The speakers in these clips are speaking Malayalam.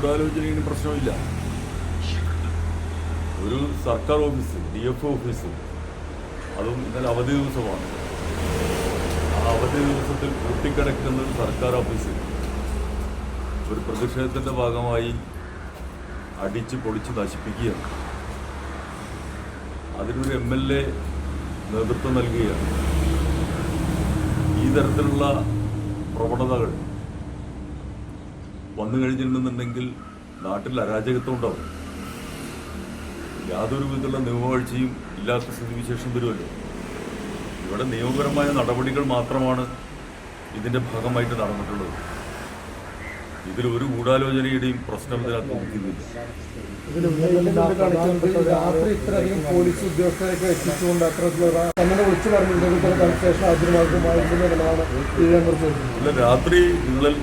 ഗൂഢാലോചനയും പ്രശ്നമില്ല. ഒരു സർക്കാർ ഓഫീസ്, DFO ഓഫീസ്, അതും ഇന്നലെ അവധി ദിവസമാണ്. ആ അവധി ദിവസത്തിൽ പൂട്ടിക്കിടക്കുന്ന ഒരു സർക്കാർ ഓഫീസ് ഒരു പ്രതിഷേധത്തിൻ്റെ ഭാഗമായി അടിച്ച് പൊളിച്ച് നശിപ്പിക്കുകയാണ്. അതിനൊരു MLA നേതൃത്വം നൽകുകയാണ്. ഈ തരത്തിലുള്ള പ്രവണതകൾ വന്നു കഴിഞ്ഞിട്ടുണ്ടെന്നുണ്ടെങ്കിൽ നാട്ടിൽ അരാജകത്വം ഉണ്ടാവും. യാതൊരു വിധത്തിലുള്ള നിയമവാഴ്ചയും ഇല്ലാത്ത സ്ഥിതിവിശേഷം വരുമല്ലോ. ഇവിടെ നിയമപരമായ നടപടികൾ മാത്രമാണ് ഇതിൻ്റെ ഭാഗമായിട്ട് നടന്നിട്ടുള്ളത്. ഇതിലൊരു ഗൂഢാലോചനയുടെയും പ്രശ്നം ഇതിനകത്ത് നിൽക്കുന്നില്ല. രാത്രി ഇത്രയധികം പോലീസ് ഉദ്യോഗസ്ഥരെയൊക്കെ എത്തിച്ചുകൊണ്ട് അങ്ങനെ വിളിച്ചു അല്ല, രാത്രി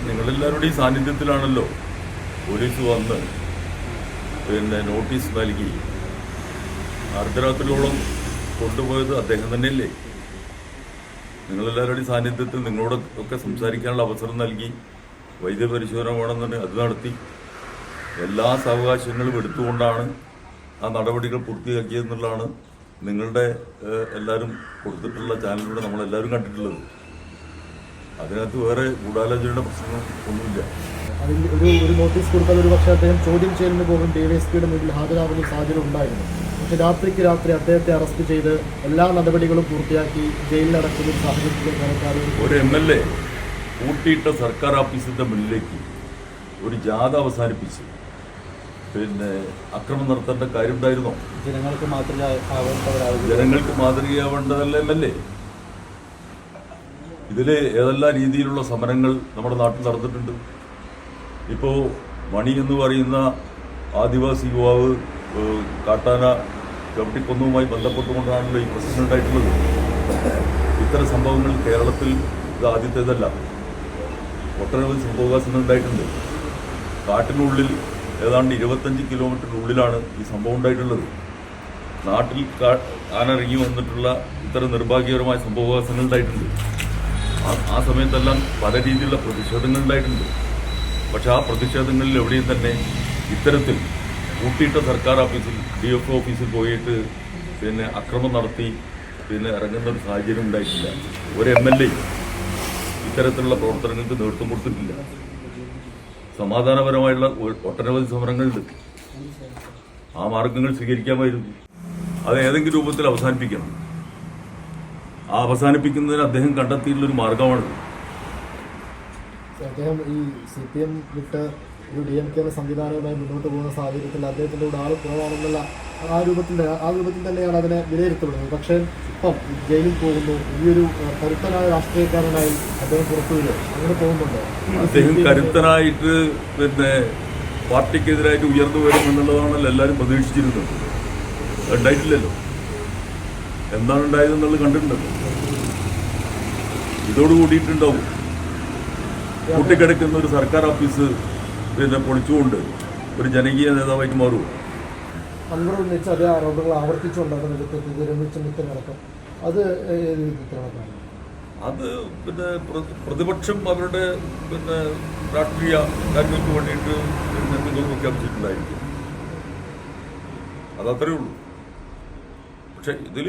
നിങ്ങളെല്ലാവരുടെയും സാന്നിധ്യത്തിലാണല്ലോ പോലീസ് വന്ന് നോട്ടീസ് നൽകി അർദ്ധരാത്രിയോളം കൊണ്ടുപോയത് അദ്ദേഹം തന്നെയല്ലേ? നിങ്ങളെല്ലാവരുടെയും സാന്നിധ്യത്തിൽ നിങ്ങളോട് ഒക്കെ സംസാരിക്കാനുള്ള അവസരം നൽകി വൈദ്യപരിശോധന വേണമെന്നുണ്ടെങ്കിൽ അത് നടത്തി എല്ലാ സാവകാശങ്ങളും എടുത്തുകൊണ്ടാണ് ആ നടപടികൾ പൂർത്തിയാക്കിയതെന്നുള്ളതാണ് നിങ്ങളുടെ എല്ലാവരും കൊടുത്തിട്ടുള്ള ചാനലിലൂടെ നമ്മളെല്ലാവരും കണ്ടിട്ടുള്ളത്. അതിനകത്ത് വേറെ ഗൂഢാലോചനയുടെ പ്രശ്നം ഒന്നുമില്ല. അതിൽ ഒരു നോട്ടീസ് കൊടുത്താൽ ഒരു പക്ഷേ അദ്ദേഹം ചോദ്യം ചെയ്യലിന് പോകും DYSPയുടെ മുന്നിൽ ഹാജരാകുന്ന സാഹചര്യം ഉണ്ടായിരുന്നു. പക്ഷെ രാത്രിക്ക് രാത്രി അദ്ദേഹത്തെ അറസ്റ്റ് ചെയ്ത് എല്ലാ നടപടികളും പൂർത്തിയാക്കി ജയിലിലടക്കുന്ന ഒരു സാഹചര്യത്തിലേക്ക് ഒരു MLA കൂട്ടിയിട്ട സർക്കാർ ഓഫീസിന്റെ മുന്നിലേക്ക് ഒരു ജാഥ അവസാനിപ്പിച്ച് അക്രമം നടത്തേണ്ട കാര്യം ഉണ്ടായിരുന്നോ? ജനങ്ങൾക്ക് മാതൃകയാവേണ്ടതല്ല MLA. ഇതിൽ ഏതെല്ലാം രീതിയിലുള്ള സമരങ്ങൾ നമ്മുടെ നാട്ടിൽ നടന്നിട്ടുണ്ട്. ഇപ്പോൾ മണി എന്ന് പറയുന്ന ആദിവാസി യുവാവ് കാട്ടാന ചവിട്ടിക്കൊന്നുമായി ബന്ധപ്പെട്ടുകൊണ്ടാണല്ലോ ഈ പ്രശ്നം ഉണ്ടായിട്ടുള്ളത്. ഇത്തരം സംഭവങ്ങൾ കേരളത്തിൽ ഇത് ആദ്യത്തേതല്ല. ഒട്ടനവധി സംഭവവികാസങ്ങൾ ഉണ്ടായിട്ടുണ്ട്. കാട്ടിനുള്ളിൽ ഏതാണ്ട് 25 കിലോമീറ്ററിനുള്ളിലാണ് ഈ സംഭവം ഉണ്ടായിട്ടുള്ളത്. നാട്ടിൽ ആനിറങ്ങി വന്നിട്ടുള്ള ഇത്തരം നിർഭാഗ്യകരമായ സംഭവവികാസങ്ങൾ ഉണ്ടായിട്ടുണ്ട്. ആ സമയത്തെല്ലാം പല രീതിയിലുള്ള പ്രതിഷേധങ്ങൾ ഉണ്ടായിട്ടുണ്ട്. പക്ഷെ ആ പ്രതിഷേധങ്ങളിൽ എവിടെയും തന്നെ ഇത്തരത്തിൽ കൂട്ടിയിട്ട സർക്കാർ ഓഫീസിൽ DFO ഓഫീസിൽ പോയിട്ട് അക്രമം നടത്തി ഇറങ്ങുന്ന ഒരു സാഹചര്യം ഉണ്ടായിട്ടില്ല. ഒരു MLA ഇത്തരത്തിലുള്ള പ്രവർത്തനങ്ങൾക്ക് നേതൃത്വം കൊടുത്തിട്ടില്ല. സമാധാനപരമായുള്ള ഒട്ടനവധി സമരങ്ങളുണ്ട്. ആ മാർഗങ്ങൾ സ്വീകരിക്കാമായിരുന്നു. അത് ഏതെങ്കിലും രൂപത്തിൽ അവസാനിപ്പിക്കണം. ആ അവസാനിപ്പിക്കുന്നതിന് അദ്ദേഹം കണ്ടെത്തിയിട്ടുള്ളൊരു മാർഗമാണിത്. അദ്ദേഹം ഈ CPM വിട്ട് ഒരു DMK സംവിധാനവുമായി മുന്നോട്ട് പോകുന്ന സാഹചര്യത്തിൽ അദ്ദേഹത്തിൻ്റെ കൂടെ ആൾ കുറവാണെന്നുള്ള ആ രൂപത്തിൽ തന്നെയാണ് അതിനെ വിലയിരുത്തപ്പെടുന്നത്. പക്ഷേ ഇപ്പം ജയിലിൽ പോകുന്നു. ഈ ഒരു കരുത്തനായ രാഷ്ട്രീയക്കാരനായി അദ്ദേഹം പുറത്തു വരിക അങ്ങനെ പോകുന്നുണ്ടോ? അദ്ദേഹം കരുത്തനായിട്ട് പാർട്ടിക്കെതിരായിട്ട് ഉയർന്നു വരും എന്നുള്ളതാണല്ലോ എല്ലാവരും പ്രതീക്ഷിച്ചിരുന്നത്. ഉണ്ടായിട്ടില്ലല്ലോ. എന്താണ് ഉണ്ടായതെന്നുള്ളത് കണ്ടിട്ടുണ്ടല്ലോ. ഇതോടുകൂടിയിട്ടുണ്ടാവും കൂട്ടിക്കിടക്കുന്ന ഒരു സർക്കാർ ഓഫീസ് പൊളിച്ചുകൊണ്ട് ഒരു ജനകീയ നേതാവായിട്ട് മാറും. അൻവർ ഉന്നയിച്ച അതേ ആരോപണങ്ങൾ ആവർത്തിച്ചുകൊണ്ടാണ് രമേശ് അത് അത് പ്രതിപക്ഷം അവരുടെ രാഷ്ട്രീയ കാര്യങ്ങൾക്ക് വേണ്ടിയിട്ട് എന്തെങ്കിലും പ്രഖ്യാപിച്ചിട്ടുണ്ടായിരിക്കും. അതത്രേ ഉള്ളൂ. പക്ഷെ ഇതിൽ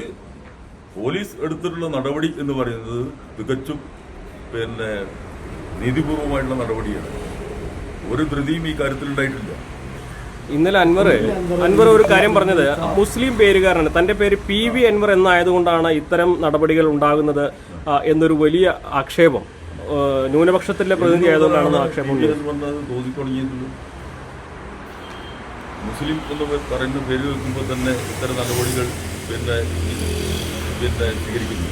പോലീസ് എടുത്തിട്ടുള്ള നടപടി എന്ന് പറയുന്നത് തികച്ചും നീതിപൂർവമായിട്ടുള്ള നടപടിയാണ്. ഒരു ധൃതിയും ഈ കാര്യത്തിൽ ഉണ്ടായിട്ടില്ല. ഇന്നലെ അൻവർ ഒരു കാര്യം പറഞ്ഞത് മുസ്ലിം പേരുകാരനാണ്, തന്റെ പേര് PV അൻവർ എന്നായതുകൊണ്ടാണ് ഇത്തരം നടപടികൾ ഉണ്ടാകുന്നത് എന്നൊരു വലിയ ആക്ഷേപം ന്യൂനപക്ഷത്തിലെ പ്രതിനിധി ആയതുകൊണ്ടാണെന്ന് ആക്ഷേപം തോന്നിത്തുടങ്ങിയിട്ടുള്ളൂ. മുസ്ലിം എന്ന് പറയുന്ന പേര് വെക്കുമ്പോൾ തന്നെ ഇത്തരം നടപടികൾ സ്വീകരിക്കുന്നു.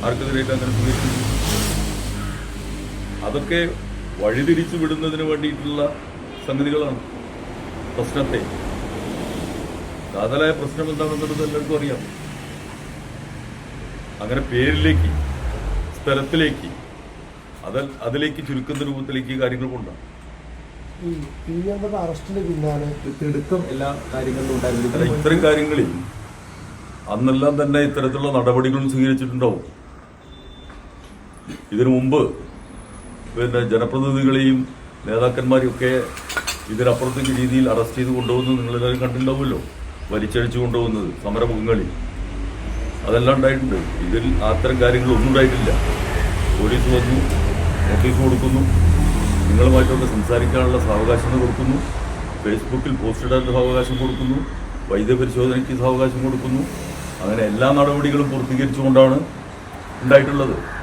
ആർക്കെതിരായിട്ട് അങ്ങനെ സ്വീകരിക്കുന്നു? അതൊക്കെ വഴിതിരിച്ചു വിടുന്നതിന് വേണ്ടിയിട്ടുള്ള സംഗതികളാണ്. പ്രശ്നത്തെ കാതലായ പ്രശ്നം എന്താണെന്നുള്ളത് എല്ലാവർക്കും അറിയാം. അങ്ങനെ പേരിലേക്ക്, സ്ഥലത്തിലേക്ക്, അതിലേക്ക് ചുരുക്കുന്ന രൂപത്തിലേക്ക് കാര്യങ്ങൾ കൊണ്ടാണ്. അറസ്റ്റിന് പിന്നാലെ തിടുക്കം എല്ലാ കാര്യങ്ങളിലും ഉണ്ടായിരുന്നു. ഇത്തരം കാര്യങ്ങളിൽ അന്നെല്ലാം തന്നെ ഇത്തരത്തിലുള്ള നടപടികളും സ്വീകരിച്ചിട്ടുണ്ടാവും. ഇതിനു മുമ്പ് ജനപ്രതിനിധികളെയും നേതാക്കന്മാരെയൊക്കെ ഇതിനപ്പുറത്തേക്ക് രീതിയിൽ അറസ്റ്റ് ചെയ്ത് കൊണ്ടുപോകുന്നത് നിങ്ങളെല്ലാവരും കണ്ടിട്ടുണ്ടാവുമല്ലോ. വലിച്ചഴിച്ചു കൊണ്ടുപോകുന്നത് സമരമുഖങ്ങളിൽ അതെല്ലാം ഉണ്ടായിട്ടുണ്ട്. ഇതിൽ അത്തരം കാര്യങ്ങളൊന്നും ഉണ്ടായിട്ടില്ല. പോലീസ് വന്നു, നോട്ടീസ് കൊടുക്കുന്നു, നിങ്ങളുമായിട്ടൊക്കെ സംസാരിക്കാനുള്ള സാവകാശം കൊടുക്കുന്നു, ഫേസ്ബുക്കിൽ പോസ്റ്റ് ഇടാനുള്ള സാവകാശം കൊടുക്കുന്നു, വൈദ്യപരിശോധനയ്ക്ക് സാവകാശം കൊടുക്കുന്നു. അങ്ങനെ എല്ലാ നടപടികളും പൂർത്തീകരിച്ചുകൊണ്ടാണ് ഉണ്ടായിട്ടുള്ളത്.